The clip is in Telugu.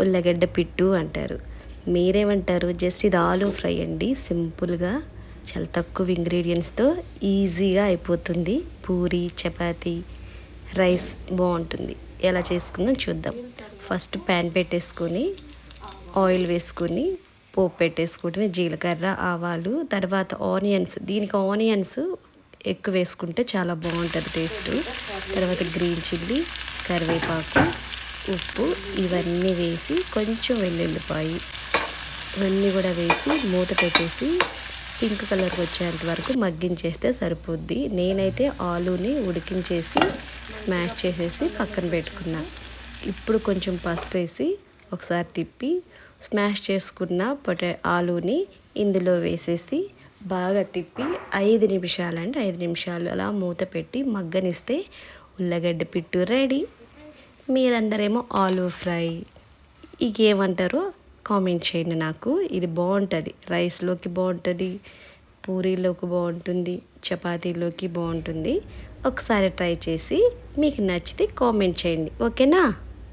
ఉల్లగడ్డ పిట్టు అంటారు. మీరేమంటారు? జస్ట్ ఇది ఆలు ఫ్రై అండి. సింపుల్గా చాలా తక్కువ ఇంగ్రీడియంట్స్తో ఈజీగా అయిపోతుంది. పూరి, చపాతీ, రైస్ బాగుంటుంది. ఎలా చేసుకుందాం చూద్దాం. ఫస్ట్ ప్యాన్ పెట్టేసుకొని ఆయిల్ వేసుకొని పోపు పెట్టేసుకుంటే జీలకర్ర, ఆవాలు, తర్వాత ఆనియన్స్. దీనికి ఆనియన్స్ ఎక్కువ వేసుకుంటే చాలా బాగుంటుంది టేస్ట్. తర్వాత గ్రీన్ చిల్లీ, కరివేపాకు, ఉప్పు ఇవన్నీ వేసి కొంచెం వెల్లుల్లిపాయి ఇవన్నీ కూడా వేసి మూత పెట్టేసి పింక్ కలర్ వచ్చేంత వరకు మగ్గించేస్తే సరిపోద్ది. నేనైతే ఆలూని ఉడికించేసి స్మాష్ చేసేసి పక్కన పెట్టుకున్నా. ఇప్పుడు కొంచెం పసుపు వేసి ఒకసారి తిప్పి స్మాష్ చేసుకున్న ఆలూని ఇందులో వేసేసి బాగా తిప్పి 5 నిమిషాలు అలా మూత పెట్టి మగ్గనిస్తే ఉల్లగడ్డ పిట్టు రెడీ. మీరందరేమో ఆలూ ఫ్రై ఇంకేమంటారో కామెంట్ చేయండి నాకు. ఇది బాగుంటుంది, రైస్లోకి బాగుంటుంది, పూరీలోకి బాగుంటుంది, చపాతీలోకి బాగుంటుంది. ఒకసారి ట్రై చేసి మీకు నచ్చితే కామెంట్ చేయండి. ఓకేనా?